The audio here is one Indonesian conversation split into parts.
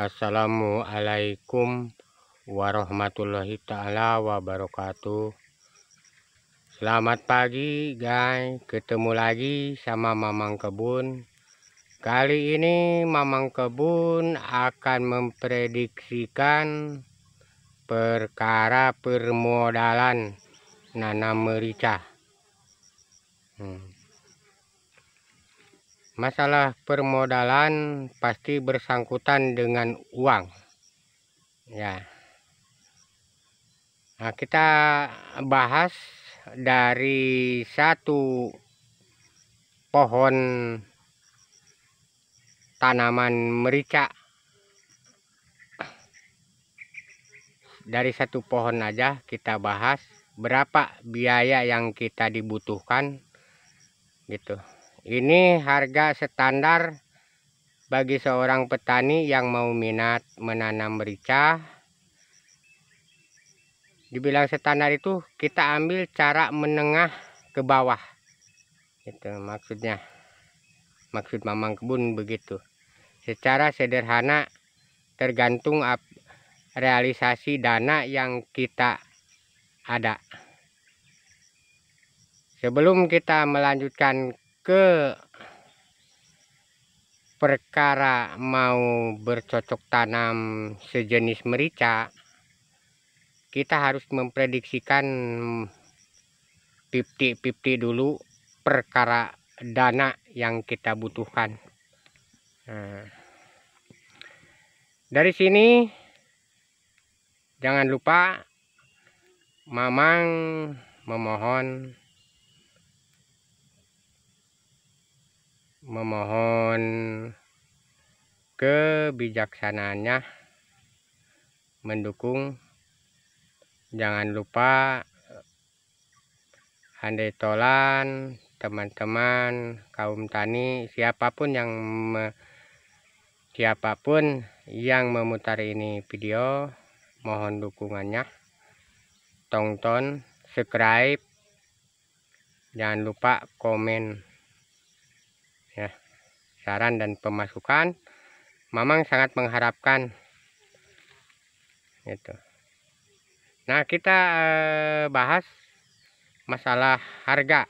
Assalamualaikum warahmatullahi ta'ala wabarakatuh. Selamat pagi guys, ketemu lagi sama Mamang Kebun. Kali ini Mamang Kebun akan memprediksikan perkara permodalan nanam merica. Masalah permodalan pasti bersangkutan dengan uang ya. Nah, kita bahas dari satu pohon tanaman merica. Dari satu pohon aja kita bahas berapa biaya yang kita dibutuhkan gitu. Ini harga standar bagi seorang petani yang mau minat menanam merica. Dibilang standar itu kita ambil cara menengah ke bawah. Itu maksudnya. Maksud Mamang Kebun begitu. Secara sederhana tergantung realisasi dana yang kita ada. Sebelum kita melanjutkan ke perkara mau bercocok tanam sejenis merica, kita harus memprediksikan 50-50 dulu perkara dana yang kita butuhkan. Nah, dari sini jangan lupa Mamang memohon kebijaksanaannya mendukung. Jangan lupa handai tolan teman-teman kaum tani, siapapun yang memutar ini video, mohon dukungannya. Tonton, subscribe, jangan lupa komen ya. Saran dan pemasukan Mamang sangat mengharapkan itu. Nah, kita bahas masalah harga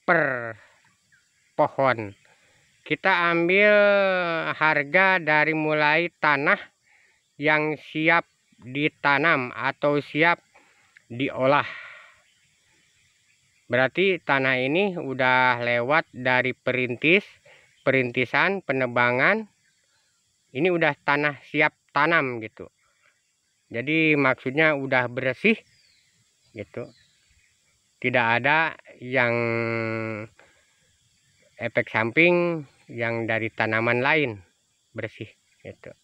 per pohon. Kita ambil harga dari mulai tanah yang siap ditanam atau siap diolah. Berarti tanah ini udah lewat dari perintisan, penebangan. Ini udah tanah siap tanam gitu. Jadi maksudnya udah bersih gitu. Tidak ada yang efek samping yang dari tanaman lain, bersih gitu.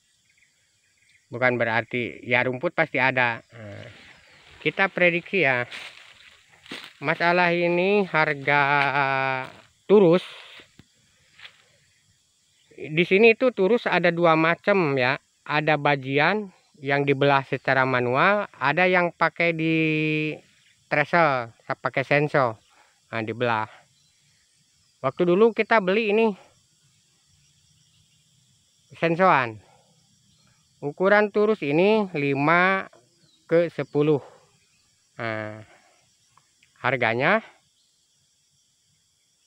Bukan berarti ya rumput pasti ada. Nah, kita prediksi ya. Masalah ini harga turus. Di sini itu turus ada dua macam ya. Ada bagian yang dibelah secara manual, ada yang pakai di tresel, pakai senso. Nah, dibelah. Waktu dulu kita beli ini sensoan. Ukuran turus ini 5/10. Nah, harganya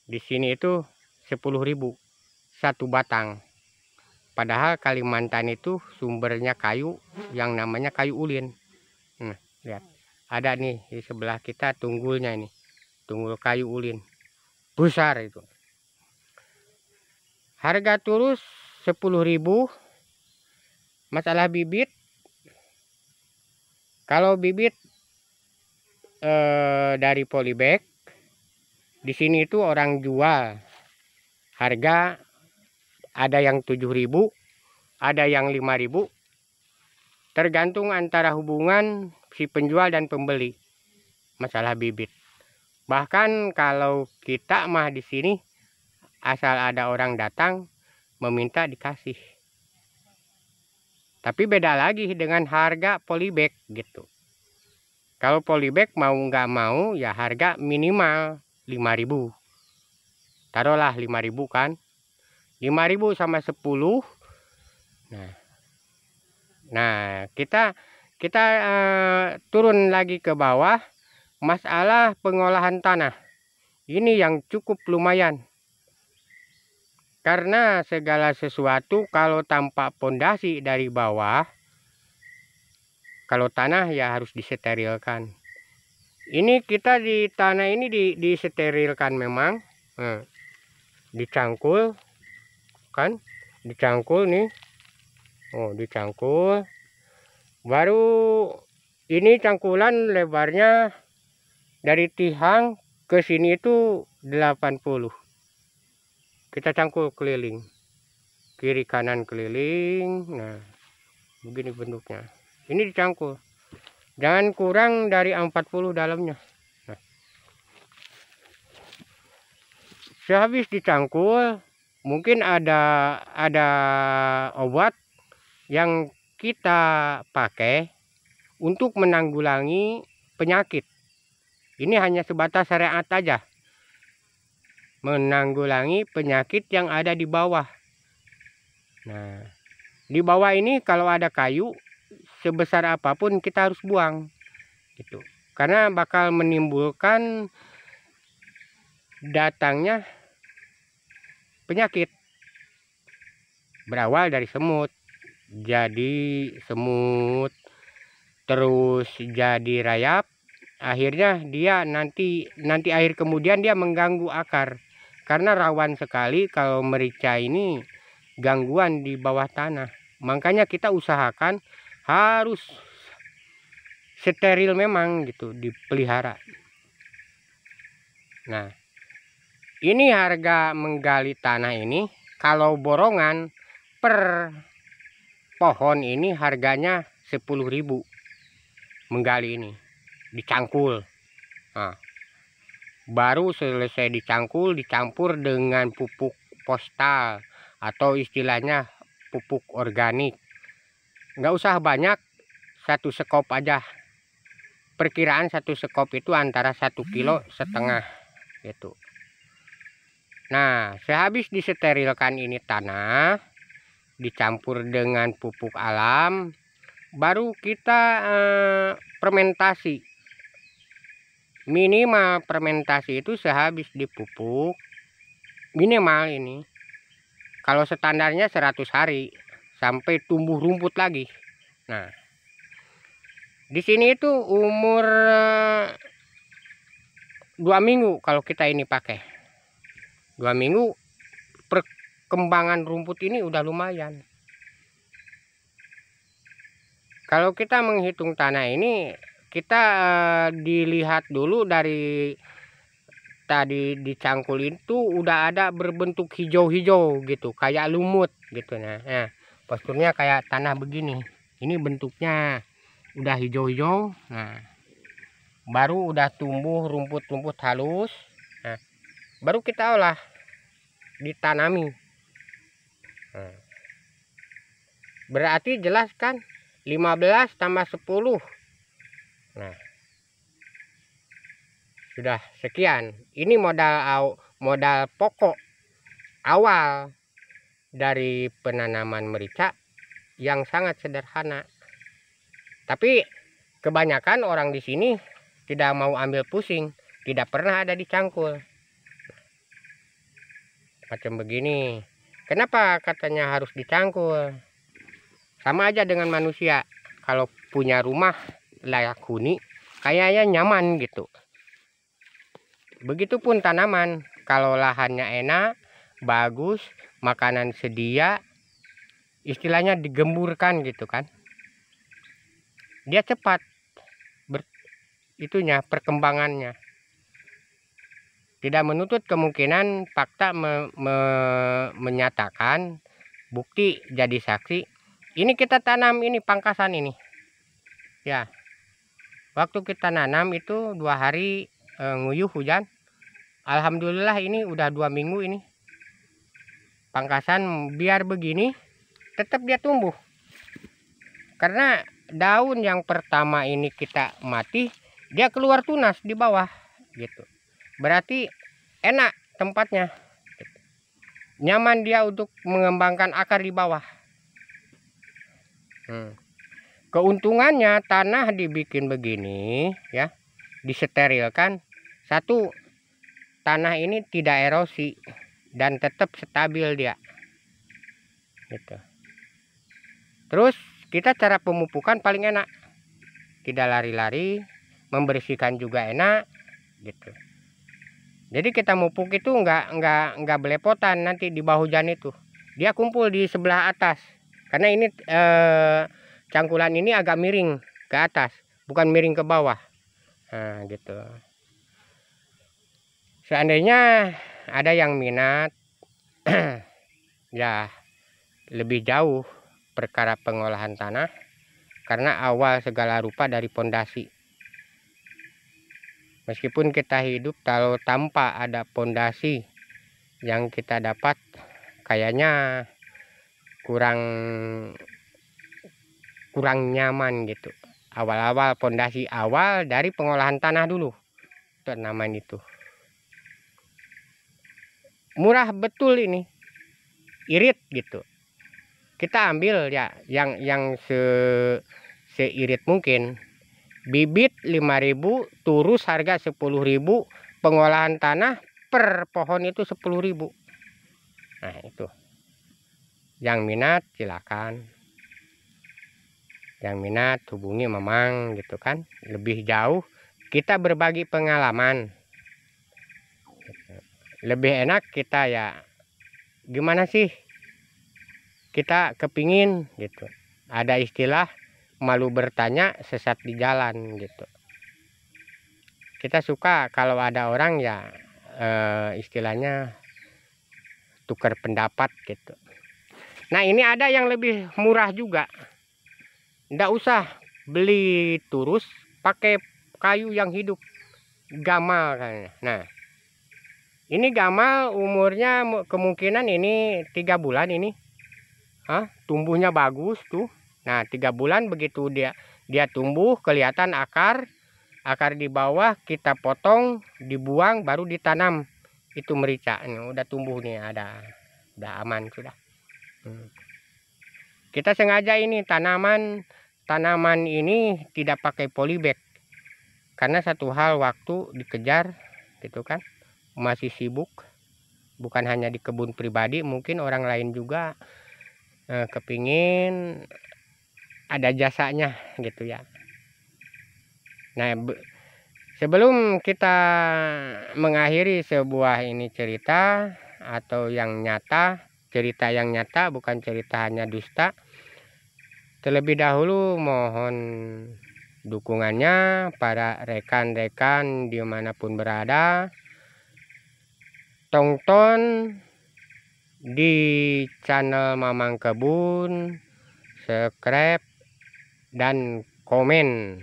di sini itu 10.000 satu batang. Padahal Kalimantan itu sumbernya kayu yang namanya kayu ulin. Nah, lihat. Ada nih di sebelah kita tunggulnya ini. Tunggul kayu ulin. Besar itu. Harga turus 10.000. Masalah bibit. Kalau bibit dari polybag, di sini itu orang jual harga ada yang 7.000, ada yang 5.000. Tergantung antara hubungan si penjual dan pembeli. Masalah bibit. Bahkan kalau kita mah di sini asal ada orang datang meminta dikasih. Tapi beda lagi dengan harga polybag gitu. Kalau polybag mau nggak mau ya harga minimal 5.000. Taruhlah 5.000 kan. 5.000 sama 10 Nah, kita turun lagi ke bawah, masalah pengolahan tanah. Ini yang cukup lumayan. Karena segala sesuatu kalau tanpa pondasi dari bawah, kalau tanah ya harus disterilkan. Ini kita di tanah ini disterilkan memang. Nah, dicangkul kan, dicangkul nih. Oh, dicangkul. Baru ini cangkulan lebarnya dari tihang ke sini itu 80. Kita cangkul keliling. Kiri kanan keliling. Nah, begini bentuknya. Ini dicangkul. Jangan kurang dari 40 dalamnya. Nah, sehabis dicangkul, mungkin ada obat yang kita pakai untuk menanggulangi penyakit. Ini hanya sebatas syariat aja. Menanggulangi penyakit yang ada di bawah. Nah, di bawah ini kalau ada kayu sebesar apapun kita harus buang. Gitu. Karena bakal menimbulkan datangnya penyakit. Berawal dari semut. Jadi semut, terus jadi rayap, akhirnya dia nanti akhir kemudian dia mengganggu akar, karena rawan sekali kalau merica ini gangguan di bawah tanah. Makanya kita usahakan harus steril memang gitu, dipelihara. Nah, ini harga menggali tanah ini kalau borongan per pohon ini harganya 10.000 menggali ini, dicangkul. Nah, baru selesai dicangkul dicampur dengan pupuk postal atau istilahnya pupuk organik. Nggak usah banyak, 1 sekop aja. Perkiraan 1 sekop itu antara 1,5 kilo gitu. Nah, sehabis disterilkan ini tanah, dicampur dengan pupuk alam, baru kita fermentasi. Minimal fermentasi itu sehabis dipupuk, minimal ini. Kalau standarnya 100 hari sampai tumbuh rumput lagi. Nah, di sini itu umur 2 minggu kalau kita ini pakai. 2 minggu perkembangan rumput ini udah lumayan. Kalau kita menghitung tanah ini, kita dilihat dulu dari tadi dicangkul itu udah ada berbentuk hijau-hijau gitu, kayak lumut gitu. Nah, posturnya kayak tanah begini. Ini bentuknya udah hijau-hijau. Nah, baru udah tumbuh rumput-rumput halus. Nah, baru kita olah, ditanami. Nah, berarti jelas kan 15 tambah 10. Nah, sudah sekian. Ini modal pokok awal dari penanaman merica yang sangat sederhana. Tapi kebanyakan orang di sini tidak mau ambil pusing, tidak pernah ada dicangkul. Macam begini. Kenapa katanya harus dicangkul? Sama aja dengan manusia. Kalau punya rumah layak huni, kayaknya nyaman gitu. Begitupun tanaman. Kalau lahannya enak, bagus, makanan sedia, istilahnya digemburkan gitu kan. Dia cepat perkembangannya. Tidak menutup kemungkinan fakta menyatakan, bukti jadi saksi. Ini kita tanam ini pangkasan ini. Ya. Waktu kita nanam itu 2 hari nguyuh hujan. Alhamdulillah ini udah 2 minggu ini. Pangkasan biar begini tetap dia tumbuh. Karena daun yang pertama ini kita mati, dia keluar tunas di bawah gitu. Berarti enak tempatnya. Nyaman dia untuk mengembangkan akar di bawah. Keuntungannya tanah dibikin begini ya, disterilkan. Satu, tanah ini tidak erosi dan tetap stabil dia gitu. Terus kita cara pemupukan paling enak, tidak lari-lari, membersihkan juga enak gitu. Jadi kita mupuk itu nggak belepotan, nanti di bawah hujan itu dia kumpul di sebelah atas, karena ini cangkulan ini agak miring ke atas, bukan miring ke bawah. Nah gitu. Seandainya ada yang minat ya lebih jauh perkara pengolahan tanah, karena awal segala rupa dari pondasi. Meskipun kita hidup kalau tanpa ada pondasi yang kita dapat, kayaknya kurang nyaman gitu. Awal-awal pondasi awal dari pengolahan tanah dulu, itu namanya itu. Murah betul ini, irit gitu. Kita ambil ya yang seirit mungkin. Bibit 5.000, turus harga 10.000, pengolahan tanah per pohon itu 10.000. Nah itu, yang minat silakan, yang minat hubungi Mamang gitu kan. Lebih jauh kita berbagi pengalaman, lebih enak kita ya gimana sih kita kepingin gitu. Ada istilah malu bertanya, sesat di jalan gitu. Kita suka kalau ada orang ya istilahnya tukar pendapat gitu. Nah ini ada yang lebih murah juga, ndak usah beli turus, pakai kayu yang hidup, gamal kayaknya. Nah ini gamal umurnya kemungkinan ini 3 bulan ini. Tumbuhnya bagus tuh. Nah 3 bulan begitu dia tumbuh, kelihatan akar di bawah kita potong, dibuang, baru ditanam. Itu merica ini udah tumbuh nih, udah aman sudah. Kita sengaja ini tanaman ini tidak pakai polybag, karena satu hal waktu dikejar gitu kan, masih sibuk. Bukan hanya di kebun pribadi, mungkin orang lain juga kepingin ada jasanya gitu ya. Nah sebelum kita mengakhiri sebuah ini cerita atau yang nyata, cerita yang nyata bukan cerita hanya dusta, terlebih dahulu mohon dukungannya para rekan-rekan dimanapun berada, tonton di channel Mamang Kebun, subscribe dan komen.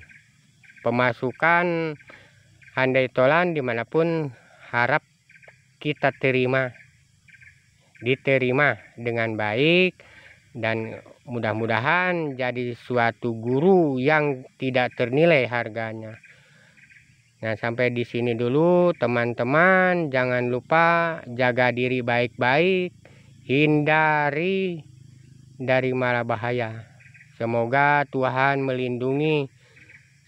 Pemasukan handai tolan dimanapun harap kita diterima dengan baik, dan mudah-mudahan jadi suatu guru yang tidak ternilai harganya. Nah sampai di sini dulu teman-teman, jangan lupa jaga diri baik-baik, hindari dari mara bahaya. Semoga Tuhan melindungi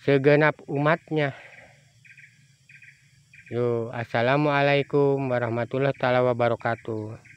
segenap umatnya. Assalamualaikum warahmatullahi wabarakatuh.